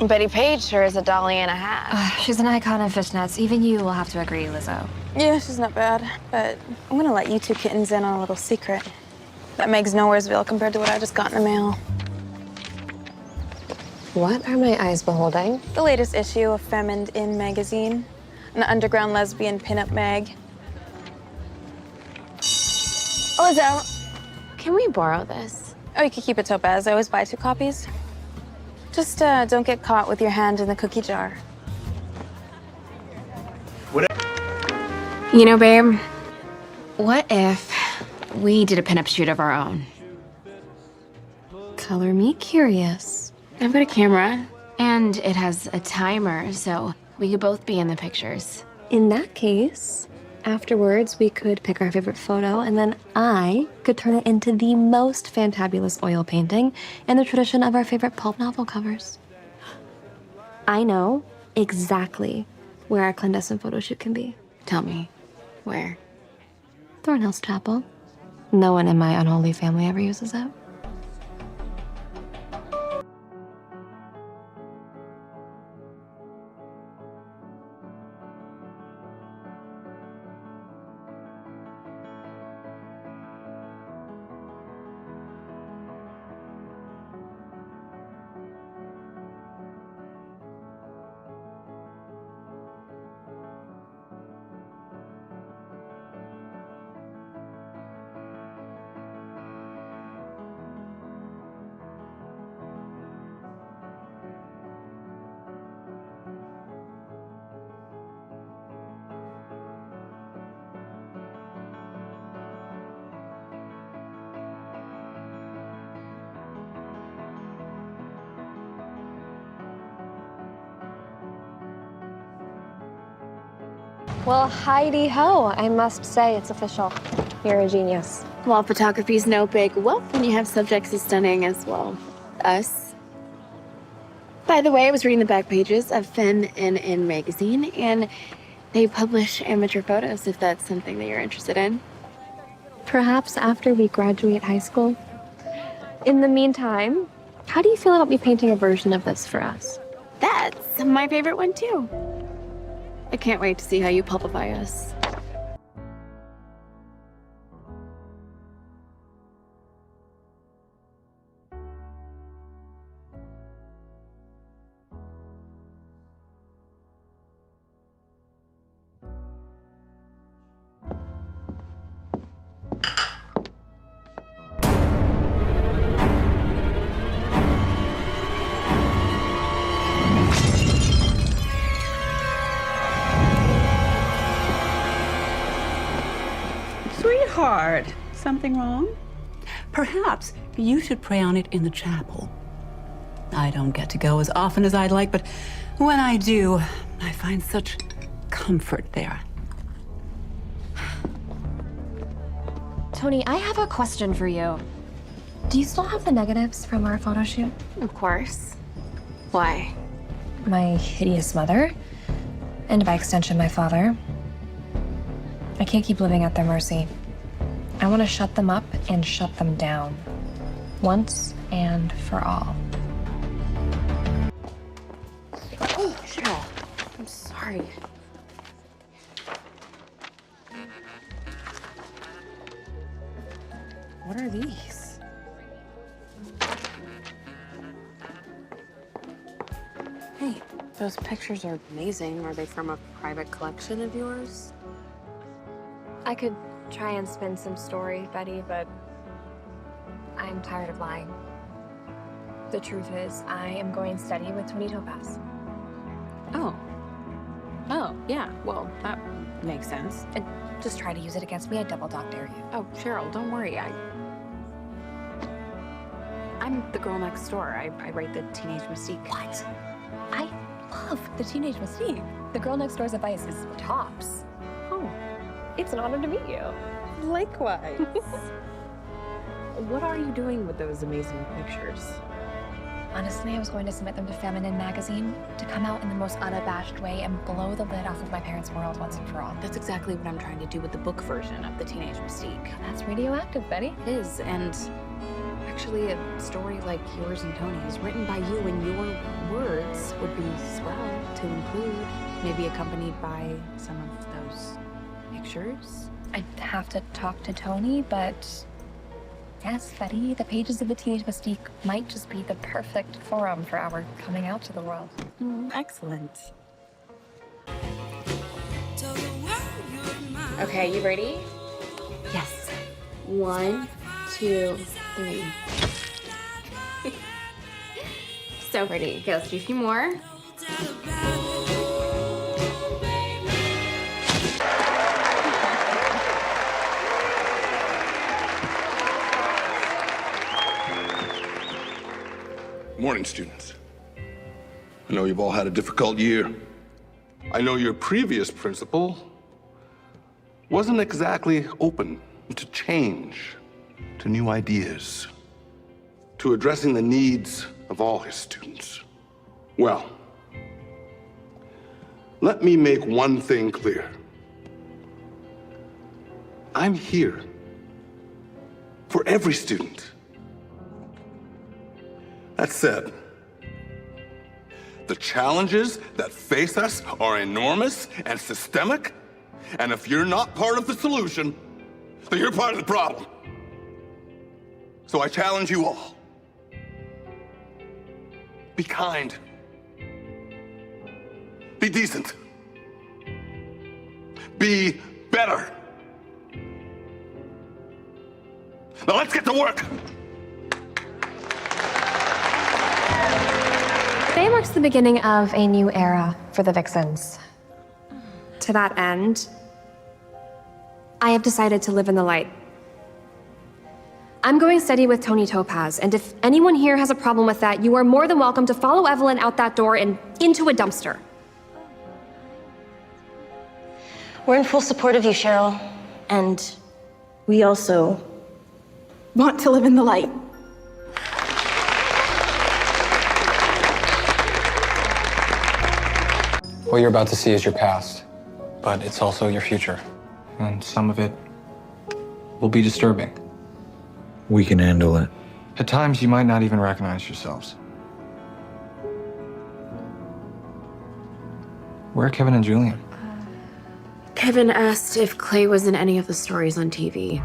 Betty Page sure is a dolly and a half. She's an icon of fishnets. Even you will have to agree, Lizzo. Yeah, she's not bad, but I'm gonna let you two kittens in on a little secret. That Meg's Nowheresville compared to what I just got in the mail. What are my eyes beholding? The latest issue of Femme and In magazine, an underground lesbian pinup mag. Lizzo, can we borrow this? Oh, you could keep it, Topaz. I always buy 2 copies. Just don't get caught with your hand in the cookie jar. You know, babe, what if we did a pinup shoot of our own? Color me curious. I've got a camera, and it has a timer, so we could both be in the pictures. In that case, afterwards, we could pick our favorite photo, and then I could turn it into the most fantabulous oil painting in the tradition of our favorite pulp novel covers. I know exactly where our clandestine photo shoot can be. Tell me, where? Thornhill's Chapel. No one in my unholy family ever uses it. Well, Heidi-ho, I must say it's official. You're a genius. Well, photography's no big whoop when you have subjects as stunning as, well, us. By the way, I was reading the back pages of Femme and In magazine, and they publish amateur photos if that's something that you're interested in. Perhaps after we graduate high school. In the meantime, how do you feel about me painting a version of this for us? That's my favorite one, too. I can't wait to see how you pulpify us. Sweetheart, something wrong? Perhaps you should pray on it in the chapel. I don't get to go as often as I'd like, but when I do, I find such comfort there. Toni, I have a question for you. Do you still have the negatives from our photo shoot? Of course. Why? My hideous mother, and by extension, my father. I can't keep living at their mercy. I want to shut them up and shut them down. Once and for all. Oh, Cheryl, I'm sorry. What are these? Hey, those pictures are amazing. Are they from a private collection of yours? I could try and spin some story, Betty, but I'm tired of lying. The truth is, I am going steady with Choni Topaz. Oh, yeah, well, that makes sense. And just try to use it against me, I double dog dare you. Oh, Cheryl, don't worry. I'm the girl next door. I write the Teenage Mystique. What? I love the Teenage Mystique. The girl next door's advice is tops. Oh, It's an honor to meet you. likewise. What are you doing with those amazing pictures? Honestly, I was going to submit them to Feminine magazine to come out in the most unabashed way and blow the lid off of my parents' world once and for all. That's exactly what I'm trying to do with the book version of the Teenage Mystique. That's radioactive, Betty. It is, and actually a story like yours and Tony's, written by you in your words, would be swell to include, maybe accompanied by some of those pictures. I'd have to talk to Toni, but yes, Betty, the pages of the Teenage Mystique might just be the perfect forum for our coming out to the world. Excellent. Okay, you ready? Yes. 1, 2, 3. So pretty. Okay, let's do a few more. Morning, students. I know you've all had a difficult year. I know your previous principal wasn't exactly open to change, to new ideas, to addressing the needs of all his students. Well, let me make one thing clear. I'm here for every student. That said, the challenges that face us are enormous and systemic, and if you're not part of the solution, then you're part of the problem. So I challenge you all. Be kind. Be decent. Be better. Now let's get to work. Today marks the beginning of a new era for the Vixens. To that end, I have decided to live in the light. I'm going steady with Toni Topaz, and if anyone here has a problem with that, you are more than welcome to follow Evelyn out that door and into a dumpster. We're in full support of you, Cheryl. And we also want to live in the light. What you're about to see is your past, but it's also your future. And some of it will be disturbing. We can handle it. At times, you might not even recognize yourselves. Where are Kevin and Julian? Kevin asked if Clay was in any of the stories on TV.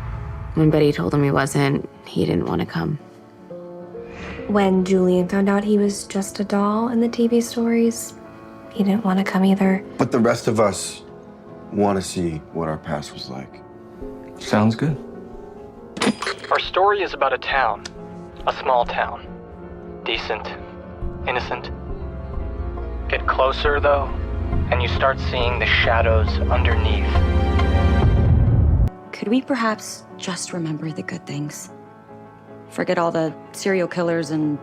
When Betty told him he wasn't, he didn't want to come. When Julian found out he was just a doll in the TV stories, he didn't want to come either. But the rest of us want to see what our past was like. Sounds good. Our story is about a town. A small town. Decent. Innocent. Get closer, though, and you start seeing the shadows underneath. Could we perhaps just remember the good things? Forget all the serial killers and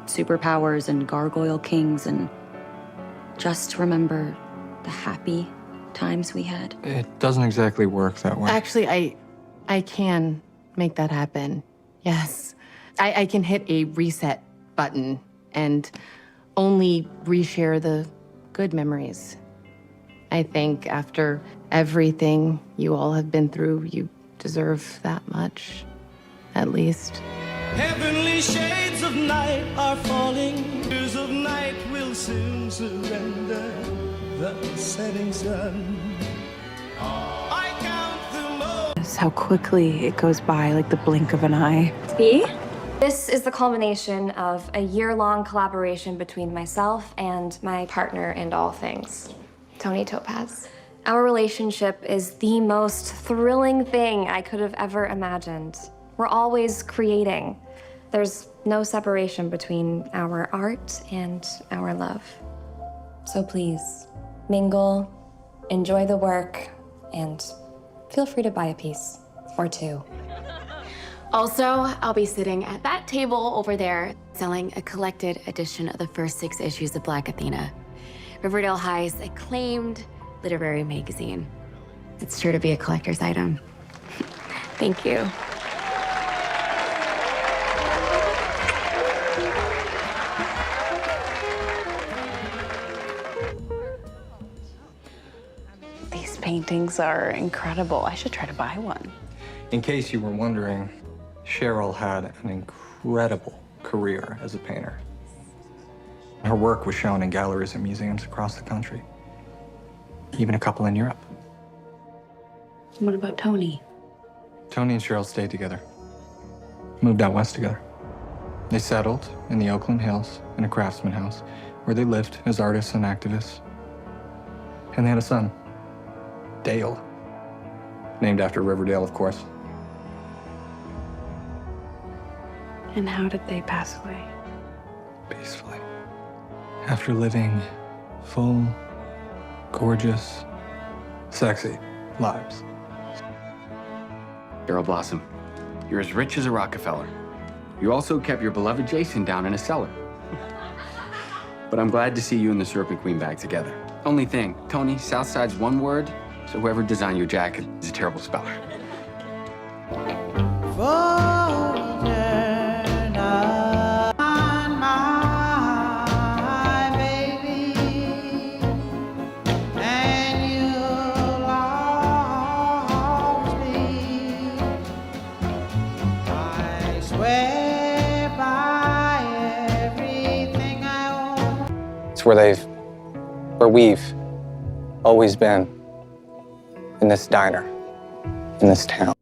superpowers and gargoyle kings and just remember the happy times we had? It doesn't exactly work that way. Actually, I can make that happen. Yes. I can hit a reset button and only reshare the good memories. I think after everything you all have been through, you deserve that much, at least. Heavenly shades of night are falling. Years of night will soon surrender the setting sun. I count the moments. How quickly it goes by, like the blink of an eye. See? This is the culmination of a year-long collaboration between myself and my partner in all things, Toni Topaz. Our relationship is the most thrilling thing I could have ever imagined. We're always creating. There's no separation between our art and our love. So please, mingle, enjoy the work, and feel free to buy a piece or two. Also, I'll be sitting at that table over there selling a collected edition of the first 6 issues of Black Athena, Riverdale High's acclaimed literary magazine. It's sure to be a collector's item. Thank you. These paintings are incredible. I should try to buy one. In case you were wondering, Cheryl had an incredible career as a painter. Her her work was shown in galleries and museums across the country. Even a couple in Europe. What about Toni? Toni and Cheryl stayed together. Moved out west together. They settled in the Oakland Hills in a craftsman house where they lived as artists and activists. And they had a son, Dale. Named after Riverdale, of course. And how did they pass away? Peacefully. After living full, gorgeous, sexy lives. Cheryl Blossom, you're as rich as a Rockefeller. You also kept your beloved Jason down in a cellar. But I'm glad to see you and the Serpent Queen back together. Only thing, Toni, Southside's one word, so whoever designed your jacket is a terrible speller. It's where we've always been, in this diner, in this town.